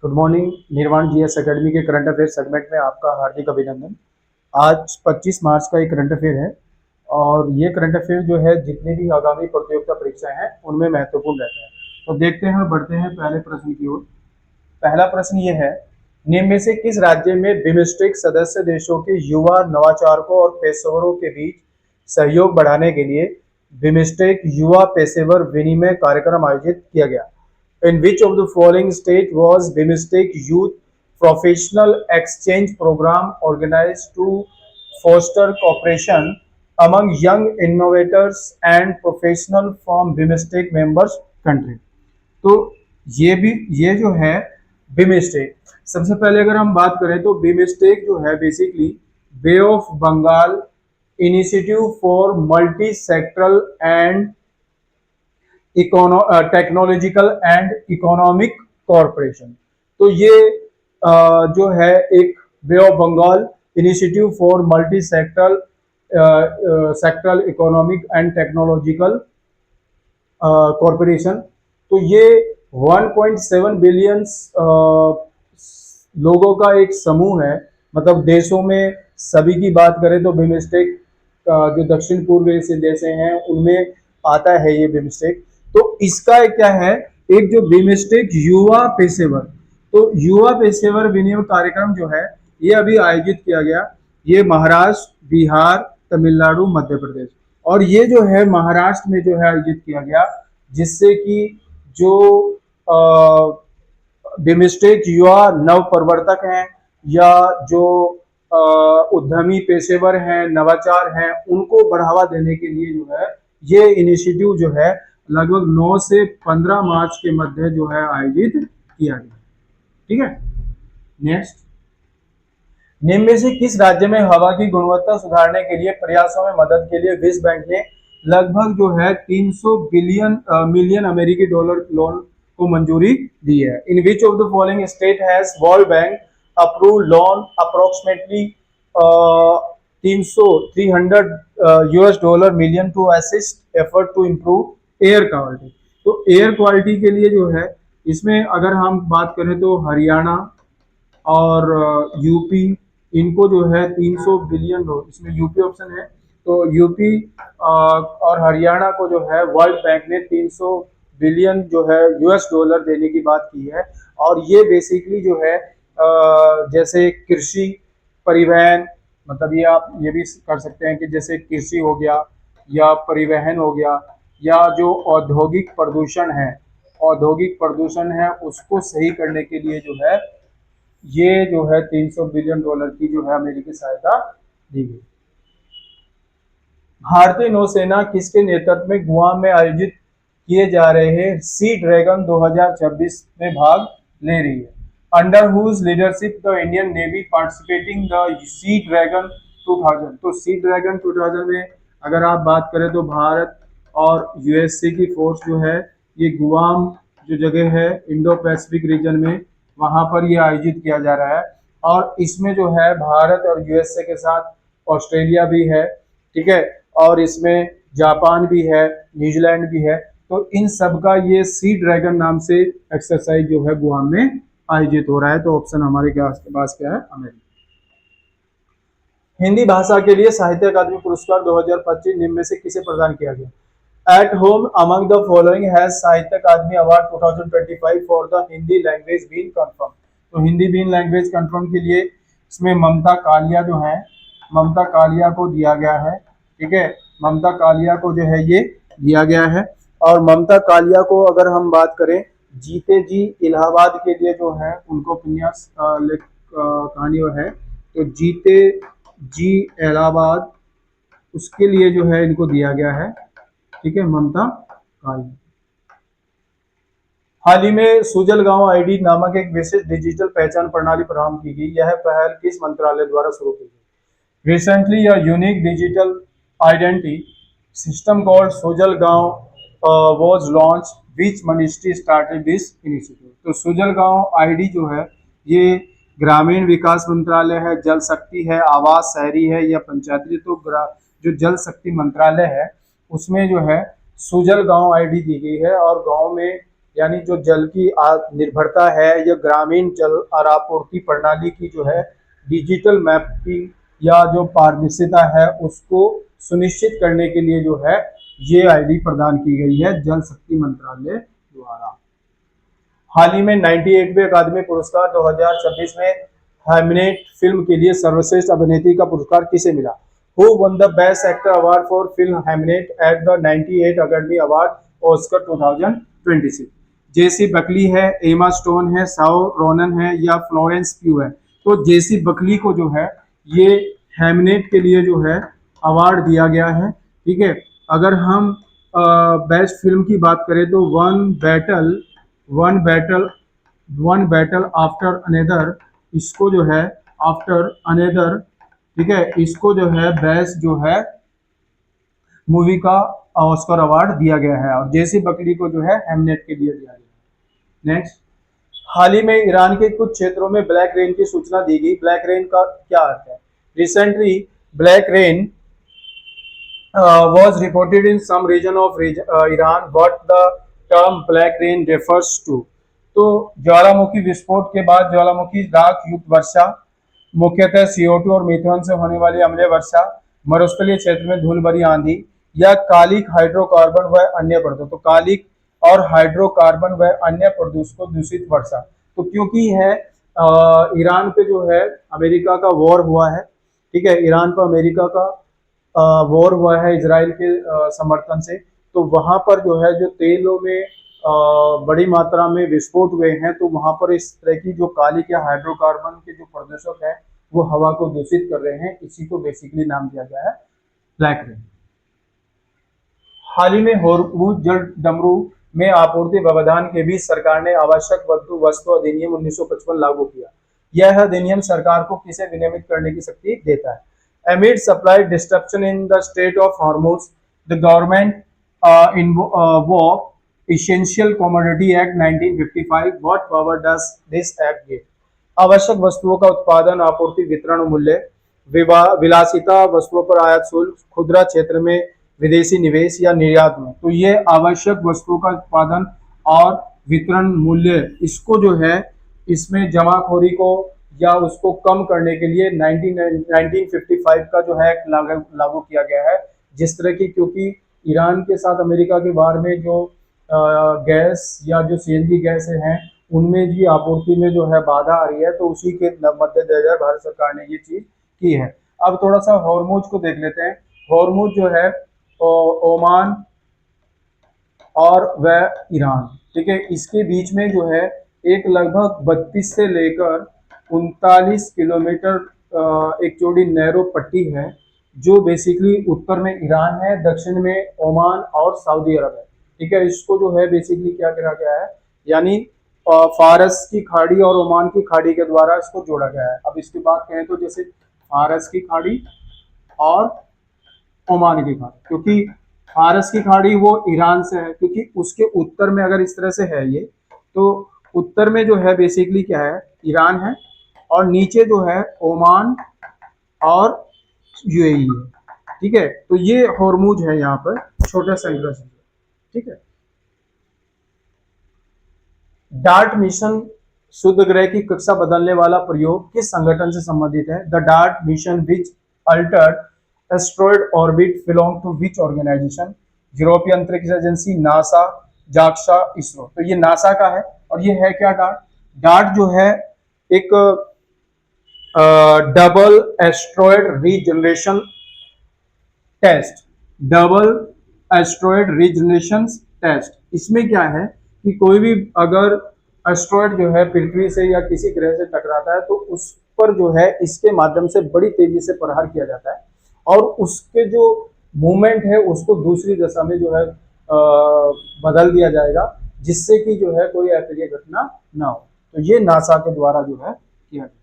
Good morning. निर्वाण GS academy के current affair segment में आपका हार्दिक अभिनंदन। आज 25 मार्च का एक करंट अफेयर है और ये करंट अफेयर जो है जितनी भी आगामी प्रतियोगिता परीक्षाएं हैं उनमें महत्वपूर्ण रहता है। तो देखते हैं और बढ़ते हैं पहले प्रश्न की ओर। पहला प्रश्न ये है, निम्न में से किस राज्य में बिमस्टेक सदस्य देशों के युवा नवाचारकों और पेशेवरों के बीच सहयोग बढ़ाने के लिए बिमस्टेक युवा पेशेवर विनिमय कार्यक्रम आयोजित किया गया? In which of the following state was BIMSTEC Youth Professional Exchange Program organized to foster cooperation among young innovators and professional from BIMSTEC members country? तो ये जो है बिमस्टेक, सबसे पहले अगर हम बात करें तो बिमस्टेक जो है basically Bay of Bengal Initiative for Multi Sectoral and Technological and Economic Corporation. तो ये जो है एक Bay of Bengal Initiative for Multi Sectoral Sectoral Economic and Technological Corporation. तो ये 1.7 बिलियन लोगों का एक समूह है, मतलब देशों में सभी की बात करें तो बिमस्टेक जो दक्षिण पूर्व एशियाई देश हैं उनमें आता है ये बिमस्टेक। तो इसका क्या है, एक जो बिमस्टेक युवा पेशेवर, तो युवा पेशेवर विनिमय कार्यक्रम जो है ये अभी आयोजित किया गया। ये महाराष्ट्र, बिहार, तमिलनाडु, मध्य प्रदेश, और ये जो है महाराष्ट्र में जो है आयोजित किया गया, जिससे कि जो बिमस्टेक युवा नव प्रवर्तक हैं या जो उद्यमी पेशेवर हैं, नवाचार हैं, उनको बढ़ावा देने के लिए जो है ये इनिशिएटिव जो है लगभग 9 से 15 मार्च के मध्य जो है आयोजित किया गया। ठीक है, नेक्स्ट, निम्न में से किस राज्य में हवा की गुणवत्ता सुधारने के लिए प्रयासों में मदद के लिए विश्व बैंक ने लगभग जो है 300 मिलियन अमेरिकी डॉलर लोन को मंजूरी दी है? In which of the following state has World Bank approve loan approximately 300 US dollar million to assist effort to improve air quality? तो एयर क्वालिटी के लिए जो है इसमें अगर हम बात करें तो हरियाणा और यूपी, इनको जो है 300 बिलियन डॉलर, इसमें यूपी ऑप्शन है, तो यूपी और हरियाणा को जो है वर्ल्ड बैंक ने 300 बिलियन जो है यूएस डॉलर देने की बात की है। और ये बेसिकली जो है जैसे कृषि, परिवहन, मतलब ये आप ये भी कर सकते हैं कि जैसे कृषि हो गया या परिवहन हो गया, या जो औद्योगिक प्रदूषण है उसको सही करने के लिए जो है ये जो है 300 बिलियन डॉलर की जो है अमेरिकी सहायता दी गई। भारतीय नौसेना किसके नेतृत्व में गुआम में आयोजित किए जा रहे सी ड्रैगन 2026 में भाग ले रही है? Under whose leadership the Indian navy participating the sea dragon 2000? तो सी ड्रैगन 2000 में अगर आप बात करें तो भारत और यूएसए की फोर्स जो है ये गुआम जो जगह है इंडो पैसिफिक रीजन में, वहां पर ये आयोजित किया जा रहा है। और इसमें जो है भारत और यूएसए के साथ ऑस्ट्रेलिया भी है, ठीक है, और इसमें जापान भी है, न्यूजीलैंड भी है। तो इन सब का ये सी ड्रैगन नाम से एक्सरसाइज जो है गुआम में आयोजित हो रहा है। तो ऑप्शन हमारे पास क्या है? अमेरिका। हिंदी भाषा के लिए साहित्य अकादमी पुरस्कार 2025 निम्न में से किसे प्रदान किया गया? At home among the following has Sahitya Akademi award 2025 for the Hindi language been confirmed? तो हिंदी बीन लैंग्वेज कंफर्म के लिए इसमें ममता कालिया जो है, ममता कालिया को दिया गया है। ठीक है, ममता कालिया को जो है ये दिया गया है। और ममता कालिया को अगर हम बात करें, जीते जी इलाहाबाद के लिए जो है उनको उपन्यास कहानी है, तो जीते जी इलाहाबाद उसके लिए जो है इनको दिया गया है। ठीक है, ममता कालिया। हाल ही में सुजलगांव आईडी नामक एक विशिष्ट डिजिटल पहचान प्रणाली प्रारंभ की गई। यह पहल किस मंत्रालय द्वारा शुरू की गई? Recently a unique digital identity system called Sujalgaon was launched. Which ministry started this initiative? तो सुजलगांव आईडी जो है ये ग्रामीण विकास मंत्रालय है, जल शक्ति है, आवास शहरी है या पंचायती? तो जो जल शक्ति मंत्रालय है उसमें जो है सुजलगांव आईडी दी गई है। और गांव में यानी जो जल की निर्भरता है या ग्रामीण जल आपूर्ति प्रणाली की जो है डिजिटल मैपिंग या जो पारदर्शिता है उसको सुनिश्चित करने के लिए जो है ये आईडी प्रदान की गई है जल शक्ति मंत्रालय द्वारा। हाल ही में 98वें अकादमी पुरस्कार 2026 में हैमनेट फिल्म के लिए सर्वश्रेष्ठ अभिनेत्री का पुरस्कार किसे मिला? Who won the best actor award for film Hamnet at the 98 academy award Oscar 2026? Jessie Buckley है, एमा स्टोन है, साओ रोनन है या फ्लोरेंस प्यू है? तो जेसी बकली को जो है ये हैमनेट के लिए जो है अवार्ड दिया गया है। ठीक है, अगर हम बेस्ट फिल्म की बात करें तो वन बैटल आफ्टर अनेदर, इसको जो है आफ्टर अनेदर, ठीक है, इसको जो है बेस्ट जो है मूवी का ऑस्कर अवार्ड दिया गया है और जेसी बकली को जो है हैमनेट के लिए दिया गया है। नेक्स्ट, हाल ही में ईरान के कुछ क्षेत्रों में ब्लैक रेन की सूचना दी गई। ब्लैक रेन का क्या अर्थ है? Recently black rain was reported in some region of Iran. What the term black rain refers to? तो ज्वालामुखी विस्फोट के बाद ज्वालामुखी राख युक्त वर्षा, मुख्यतः CO2 और मीथेन से होने वाली अम्लीय वर्षा, मरुस्थलीय क्षेत्र में धूल भरी आंधी या कालिक हाइड्रोकार्बन व अन्य प्रदूषक। तो कालिक और हाइड्रोकार्बन व अन्य प्रदूषकों दूषित वर्षा। तो क्योंकि है ईरान पे जो है अमेरिका का वॉर हुआ है, ठीक है, ईरान पर अमेरिका का वॉर हुआ है इजराइल के समर्थन से, तो वहां पर जो है जो तेलों में बड़ी मात्रा में विस्फोट हुए हैं, तो वहां पर इस तरह की जो कालिक या हाइड्रोकार्बन के जो प्रदूषक है वो हवा को दूषित कर रहे हैं, इसी को बेसिकली नाम दिया गया है ब्लैक रेन। हाल ही में होर्मुज जल डमरू में आपूर्ति व्यवधान के बीच सरकार ने आवश्यक वस्तु अधिनियम 1955 लागू किया। यह अधिनियम सरकार को किसे विनियमित करने की शक्ति देता है? Amid supply disruption in the Strait of Hormuz, the government invoked Essential Commodity Act 1955. What power does this act give? आवश्यक वस्तुओं का उत्पादन, आपूर्ति, वितरण, मूल्य, विलासिता वस्तुओं पर आयात शुल्क, खुदरा क्षेत्र में विदेशी निवेश या निर्यात में। तो ये आवश्यक वस्तुओं का उत्पादन और वितरण, मूल्य, इसको जो है इसमें जमाखोरी को या उसको कम करने के लिए 1955 का जो है लागू किया गया है। जिस तरह की, क्योंकि ईरान के साथ अमेरिका के वार में जो गैस या जो CNG गैस हैं उनमें जी आपूर्ति में जो है बाधा आ रही है, तो उसी के मद्देनजर भारत सरकार ने ये चीज की है। अब थोड़ा सा होर्मुज को देख लेते हैं। होर्मुज जो है ओमान और वह ईरान, ठीक है, इसके बीच में जो है एक लगभग 32 से लेकर 39 किलोमीटर एक चौड़ी नैरो पट्टी है, जो बेसिकली उत्तर में ईरान है, दक्षिण में ओमान और सऊदी अरब है। ठीक है, इसको जो है बेसिकली क्या करा गया है, यानी फारस की खाड़ी और ओमान की खाड़ी के द्वारा इसको जोड़ा गया है। अब इसकी बात करें तो जैसे फारस की खाड़ी और ओमान की खाड़ी, क्योंकि फारस की खाड़ी वो ईरान से है, क्योंकि उसके उत्तर में अगर इस तरह से है ये, तो उत्तर में जो है बेसिकली क्या है, ईरान है, और नीचे जो है ओमान और UAE है। ठीक है, तो ये होर्मुज है यहाँ पर छोटा सा इंटरेस्ट। ठीक है, डार्ट मिशन शुद्ध ग्रह की कक्षा बदलने वाला प्रयोग किस संगठन से संबंधित है? The DART mission which altered asteroid orbit belong to which organisation? यूरोपीय अंतरिक्ष एजेंसी, नासा, जाक्सा, इसरो। तो ये नासा का है। और ये है क्या डार्ट? डार्ट जो है एक double asteroid regeneration test, double asteroid regeneration test. इसमें क्या है कि कोई भी अगर एस्ट्रॉयड जो है पृथ्वी से या किसी ग्रह से टकराता है, तो उस पर जो है इसके माध्यम से बड़ी तेजी से प्रहार किया जाता है और उसके जो मूवमेंट है उसको दूसरी दिशा में जो है बदल दिया जाएगा, जिससे कि जो है कोई अप्रिय घटना ना हो। तो ये नासा के द्वारा जो है किया गया।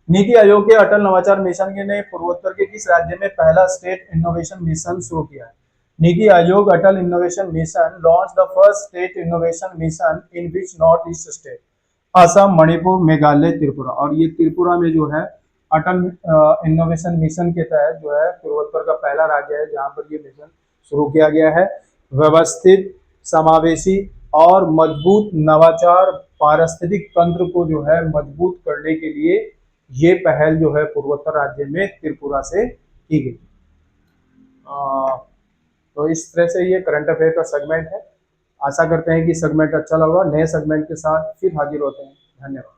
नीति आयोग के अटल नवाचार मिशन ने पूर्वोत्तर के किस राज्य में पहला स्टेट इनोवेशन मिशन शुरू किया है? NITI Aayog Atal innovation mission launch the first state innovation mission in which North East state? Assam, Manipur, Meghalaya, Tripura. और ये त्रिपुरा में जो है अटल इनोवेशन मिशन के तहत जो है पूर्वोत्तर का पहला राज्य है जहां पर ये मिशन शुरू किया गया है। व्यवस्थित, समावेशी और मजबूत नवाचार पारिस्थितिक तंत्र को जो है मजबूत करने के लिए ये पहल जो है पूर्वोत्तर राज्य में त्रिपुरा से की गई। तो इस तरह से ये करंट अफेयर का सेगमेंट है। आशा करते हैं कि सेगमेंट अच्छा लगा। नए सेगमेंट के साथ फिर हाजिर होते हैं। धन्यवाद।